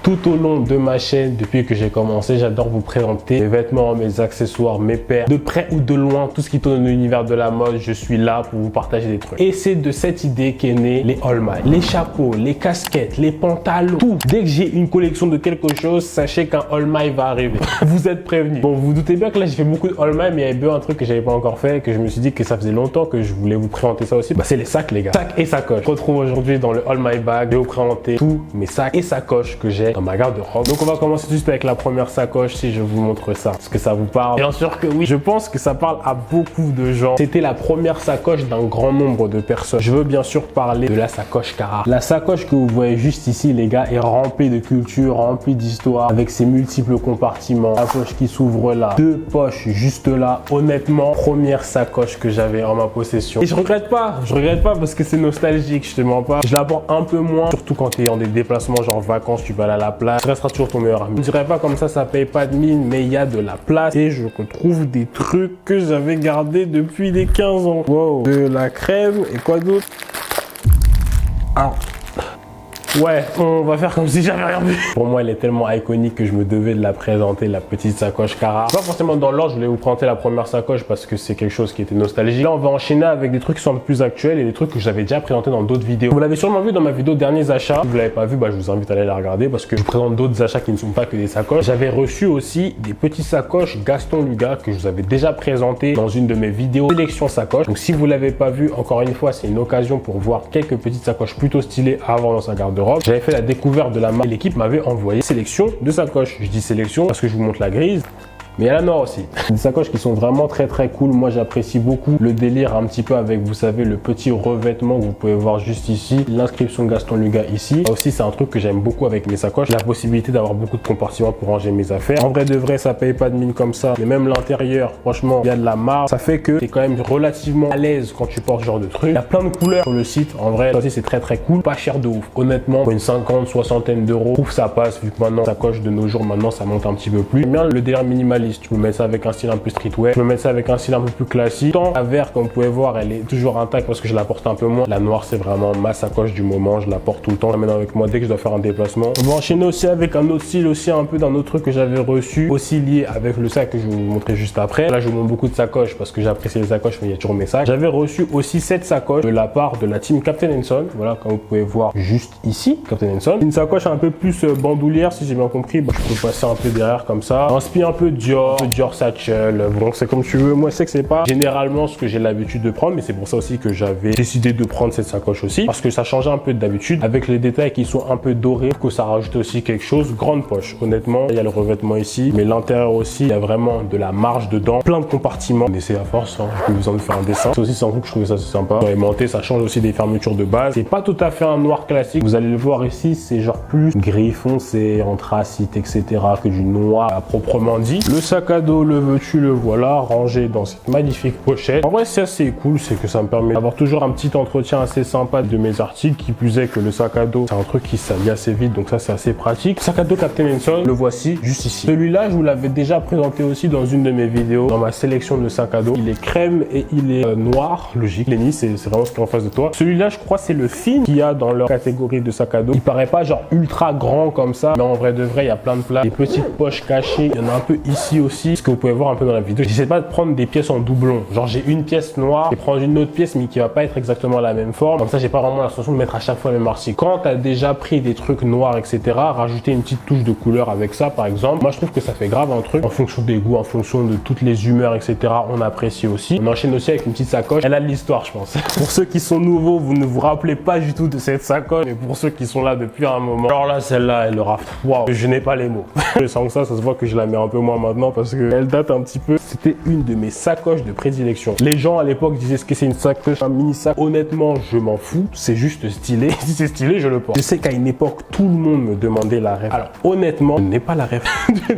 Tout au long de ma chaîne, depuis que j'ai commencé, j'adore vous présenter mes vêtements, mes accessoires, mes paires, de près ou de loin, tout ce qui tourne dans l'univers de la mode, je suis là pour vous partager des trucs. Et c'est de cette idée qu'est née les All My. Les chapeaux, les casquettes, les pantalons, tout. Dès que j'ai une collection de quelque chose, sachez qu'un All My va arriver. Vous êtes prévenus. Bon, vous vous doutez bien que là, j'ai fait beaucoup de All My, mais il y avait bien un truc que j'avais pas encore fait, que je me suis dit que ça faisait longtemps que je voulais vous présenter ça aussi. Bah, c'est les sacs, les gars. Sacs et sacoches. Je retrouve aujourd'hui dans le All My Bag. Je vais vous présenter tous mes sacs et sacoches que j'ai dans ma garde-robe. Donc, on va commencer tout de suite avec la première sacoche si je vous montre ça. Est-ce que ça vous parle? Bien sûr que oui. Je pense que ça parle à beaucoup de gens. C'était la première sacoche d'un grand nombre de personnes. Je veux bien sûr parler de la sacoche Cara. La sacoche que vous voyez juste ici, les gars, est remplie de culture, remplie d'histoire, avec ses multiples compartiments. La poche qui s'ouvre là, deux poches juste là. Honnêtement, première sacoche que j'avais en ma possession. Et je regrette pas parce que c'est nostalgique, je te mens pas. Je la porte un peu moins, surtout quand tu es en des déplacements genre vacances, tu vas aller à la plage. Ça restera toujours ton meilleur ami. Je dirais pas comme ça paye pas de mine, mais il y a de la place et je retrouve des trucs que j'avais gardés depuis les 15 ans. Wow, de la crème et quoi d'autre? Alors, ouais, on va faire comme si j'avais rien vu. Pour moi, elle est tellement iconique que je me devais de la présenter, la petite sacoche Cara. Pas forcément dans l'ordre, je voulais vous présenter la première sacoche parce que c'est quelque chose qui était nostalgique. Là, on va enchaîner avec des trucs qui sont un peu plus actuels et des trucs que j'avais déjà présentés dans d'autres vidéos. Vous l'avez sûrement vu dans ma vidéo derniers achats. Si vous l'avez pas vu, bah, je vous invite à aller la regarder parce que je présente d'autres achats qui ne sont pas que des sacoches. J'avais reçu aussi des petits sacoches Gaston Luga que je vous avais déjà présenté dans une de mes vidéos sélection sacoche. Donc, si vous l'avez pas vu, encore une fois, c'est une occasion pour voir quelques petites sacoches plutôt stylées à avoir dans sa garde-robe. J'avais fait la découverte de la marque et l'équipe m'avait envoyé sélection de sacoches. Je dis sélection parce que je vous montre la grise. Mais il y a la noire aussi. Des sacoches qui sont vraiment très cool. Moi, j'apprécie beaucoup le délire un petit peu avec, vous savez, le petit revêtement que vous pouvez voir juste ici. L'inscription Gaston Luga ici. Ça aussi, c'est un truc que j'aime beaucoup avec mes sacoches. La possibilité d'avoir beaucoup de compartiments pour ranger mes affaires. En vrai de vrai, ça paye pas de mine comme ça. Mais même l'intérieur, franchement, il y a de la marge. Ça fait que t'es quand même relativement à l'aise quand tu portes ce genre de truc. Il y a plein de couleurs sur le site. En vrai, ça aussi, c'est très cool. Pas cher de ouf. Honnêtement, pour une 50, soixantaine d'euros, je trouve ça passe. Vu que maintenant, sacoche de nos jours, maintenant, ça monte un petit peu plus. J'aime bien le délire minimaliste. Tu peux mettre ça avec un style un peu streetwear, je peux mettre ça avec un style un peu plus classique. Tant la verte, comme vous pouvez voir, elle est toujours intacte parce que je la porte un peu moins. La noire, c'est vraiment ma sacoche du moment, je la porte tout le temps. Je la mets avec moi dès que je dois faire un déplacement. On va enchaîner aussi avec un autre style, aussi un peu d'un autre truc que j'avais reçu, aussi lié avec le sac que je vais vous montrer juste après. Là, je vous montre beaucoup de sacoches parce que j'apprécie les sacoches, mais il y a toujours mes sacs. J'avais reçu aussi cette sacoche de la part de la team Captain Son. Voilà, comme vous pouvez voir juste ici, Captain Son. Une sacoche un peu plus bandoulière, si j'ai bien compris. Bah, je peux passer un peu derrière comme ça. Inspire un peu Dior, Satchel. Bon, c'est comme tu veux. Moi, je sais que c'est pas généralement ce que j'ai l'habitude de prendre, mais c'est pour ça aussi que j'avais décidé de prendre cette sacoche aussi, parce que ça changeait un peu d'habitude avec les détails qui sont un peu dorés, que ça rajoute aussi quelque chose. Grande poche, honnêtement. Il y a le revêtement ici, mais l'intérieur aussi, il y a vraiment de la marge dedans, plein de compartiments. On essaie à force, hein. Je peux vous en faire un dessin. C'est aussi c'est un truc que je trouvais ça sympa. Aimanté, ça change aussi des fermetures de base. C'est pas tout à fait un noir classique. Vous allez le voir ici, c'est genre plus gris foncé, anthracite, etc. que du noir à proprement dit. Le sac à dos, le veux-tu, le voilà, rangé dans cette magnifique pochette. En vrai, c'est assez cool, c'est que ça me permet d'avoir toujours un petit entretien assez sympa de mes articles. Qui plus est que le sac à dos, c'est un truc qui salit assez vite, donc ça, c'est assez pratique. Sac à dos Captain Son, le voici juste ici. Celui-là, je vous l'avais déjà présenté aussi dans une de mes vidéos, dans ma sélection de sac à dos. Il est crème et il est noir, logique. Lenny, c'est vraiment ce qui est en face de toi. Celui-là, je crois, c'est le fin qu'il y a dans leur catégorie de sac à dos. Il paraît pas genre ultra grand comme ça, mais en vrai de vrai, il y a plein de places. Des petites poches cachées. Il y en a un peu ici aussi, ce que vous pouvez voir un peu dans la vidéo. J'essaie pas de prendre des pièces en doublon. Genre, j'ai une pièce noire et prendre une autre pièce, mais qui va pas être exactement la même forme. Comme ça, j'ai pas vraiment l'impression de mettre à chaque fois le même article. Quand tu as déjà pris des trucs noirs, etc., rajouter une petite touche de couleur avec ça, par exemple, moi, je trouve que ça fait grave un truc. En fonction des goûts, en fonction de toutes les humeurs, etc., on apprécie aussi. On enchaîne aussi avec une petite sacoche. Elle a de l'histoire, je pense. Pour ceux qui sont nouveaux, vous ne vous rappelez pas du tout de cette sacoche. Mais pour ceux qui sont là depuis un moment, alors là, celle-là, elle aura... Waouh, je n'ai pas les mots. Sans que ça se voit que je la mets un peu moins maintenant parce que elle date un petit peu. C'était une de mes sacoches de prédilection. Les gens à l'époque disaient ce que c'est une sacoche, un mini sac. Honnêtement, je m'en fous. C'est juste stylé. Si c'est stylé, je le porte. Je sais qu'à une époque, tout le monde me demandait la ref. Alors honnêtement, je n'ai pas la ref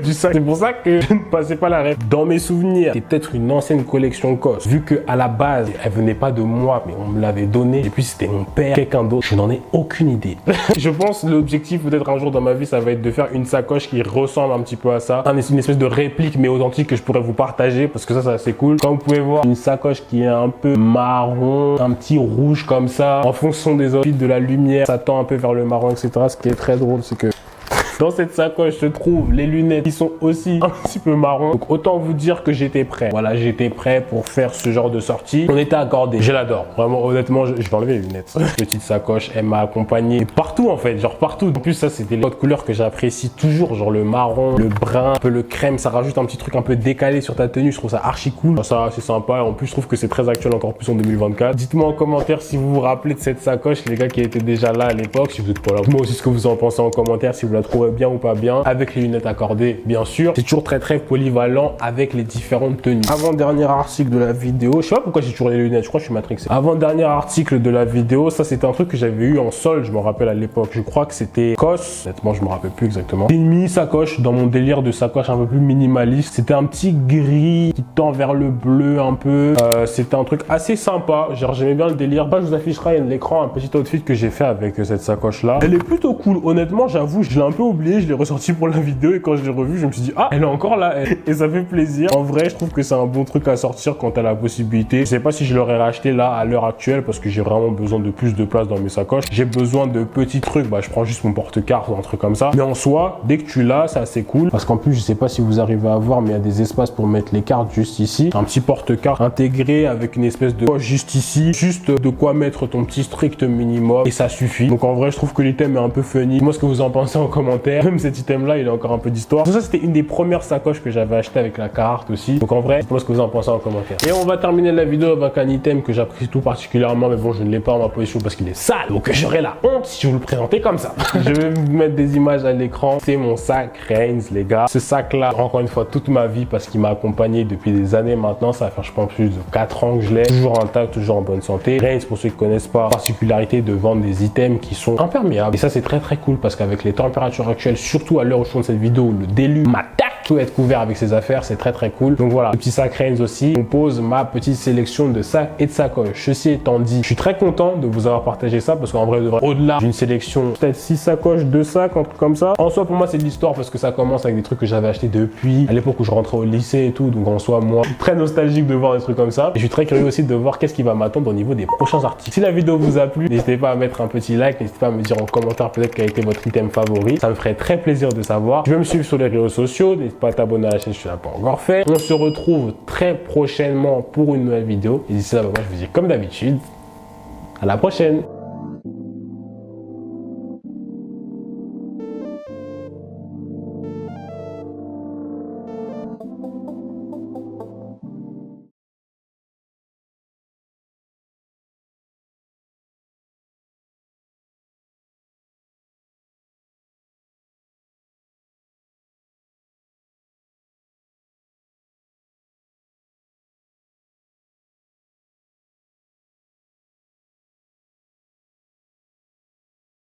du sac. C'est pour ça que je ne passais pas la ref. Dans mes souvenirs, c'est peut-être une ancienne collection COS. Vu que à la base, elle venait pas de moi, mais on me l'avait donnée. Et puis c'était mon père, quelqu'un d'autre. Je n'en ai aucune idée. Je pense l'objectif peut-être un jour dans ma vie, ça va être de faire une sacoche qui ressemble un petit peu à ça. Une espèce de réplique mais authentique que je pourrais vous partager parce que ça c'est assez cool. Comme vous pouvez voir, une sacoche qui est un peu marron, un petit rouge comme ça. En fonction des outfits, de la lumière, ça tend un peu vers le marron, etc. Ce qui est très drôle, c'est que Dans cette sacoche se trouvent les lunettes qui sont aussi un petit peu marron. Donc autant vous dire que j'étais prêt. Voilà, j'étais prêt pour faire ce genre de sortie. On était accordé. Je l'adore. Vraiment, honnêtement, je vais enlever les lunettes. Petite sacoche, elle m'a accompagné partout en fait, genre partout. En plus, ça c'était les codes couleurs que j'apprécie toujours, genre le marron, le brun, un peu le crème. Ça rajoute un petit truc un peu décalé sur ta tenue. Je trouve ça archi cool. Ça, c'est sympa. En plus, je trouve que c'est très actuel encore plus en 2024. Dites-moi en commentaire si vous vous rappelez de cette sacoche, les gars qui étaient déjà là à l'époque. Si vous êtes pas là, moi aussi ce que vous en pensez en commentaire, si vous la trouvez bien ou pas bien. Avec les lunettes accordées, bien sûr. C'est toujours très polyvalent avec les différentes tenues. Avant-dernier article de la vidéo. Je sais pas pourquoi j'ai toujours les lunettes. Je crois que je suis matrixé. Avant-dernier article de la vidéo. Ça, c'était un truc que j'avais eu en solde. Je me rappelle à l'époque. Je crois que c'était COS. Honnêtement, je me rappelle plus exactement. C'était une mini sacoche dans mon délire de sacoche un peu plus minimaliste. C'était un petit gris qui tend vers le bleu un peu. C'était un truc assez sympa. Genre, j'aimais bien le délire. Bah, je vous afficherai l'écran, un petit outfit que j'ai fait avec cette sacoche là. Elle est plutôt cool. Honnêtement, j'avoue, je l'ai un peu oublié. Je l'ai ressorti pour la vidéo et quand je l'ai revu, je me suis dit, ah, elle est encore là. Et ça fait plaisir. En vrai, je trouve que c'est un bon truc à sortir quand t'as la possibilité. Je sais pas si je l'aurais racheté là à l'heure actuelle parce que j'ai vraiment besoin de plus de place dans mes sacoches. J'ai besoin de petits trucs. Bah, je prends juste mon porte-carte ou un truc comme ça. Mais en soi, dès que tu l'as, c'est assez cool. Parce qu'en plus, je sais pas si vous arrivez à voir, mais il y a des espaces pour mettre les cartes juste ici. Un petit porte-carte intégré avec une espèce de poche juste ici. Juste de quoi mettre ton petit strict minimum et ça suffit. Donc en vrai, je trouve que l'item est un peu funny. Moi, ce que vous en pensez en commentaire. Même cet item-là, il a encore un peu d'histoire. Tout ça, c'était une des premières sacoches que j'avais acheté avec la carte aussi. Donc en vrai, dites-moi ce que vous en pensez en commentaire. Et on va terminer la vidéo avec un item que j'apprécie tout particulièrement, mais bon, je ne l'ai pas en ma position parce qu'il est sale. Donc j'aurais la honte si je vous le présentais comme ça. Je vais vous mettre des images à l'écran. C'est mon sac Reigns, les gars. Ce sac-là, encore une fois, toute ma vie parce qu'il m'a accompagné depuis des années maintenant. Ça va faire, je pense, plus de 4 ans que je l'ai. Toujours intact, toujours en bonne santé. Reigns, pour ceux qui connaissent pas, particularité de vendre des items qui sont imperméables. Et ça, c'est très cool parce qu'avec les températures actuelles, surtout à l'heure où je tourne cette vidéo, le déluge m'attaque. Tout être couvert avec ses affaires, c'est très cool. Donc voilà, le petit sac Reigns aussi compose ma petite sélection de sacs et de sacoches. Ceci étant dit, je suis très content de vous avoir partagé ça parce qu'en vrai, au-delà d'une sélection, peut-être 6 sacoches, 2 sacs, un truc comme ça. En soi, pour moi, c'est de l'histoire parce que ça commence avec des trucs que j'avais achetés depuis à l'époque où je rentrais au lycée et tout. Donc en soi, moi, très nostalgique de voir des trucs comme ça. Et je suis très curieux aussi de voir qu'est-ce qui va m'attendre au niveau des prochains articles. Si la vidéo vous a plu, n'hésitez pas à mettre un petit like, n'hésitez pas à me dire en commentaire peut-être quel a été votre item favori. Ça me ferait très plaisir de savoir. Tu peux me suivre sur les réseaux sociaux, n'hésite pas à t'abonner à la chaîne si tu l'as pas encore fait. On se retrouve très prochainement pour une nouvelle vidéo. Et d'ici là, moi je vous dis comme d'habitude, à la prochaine.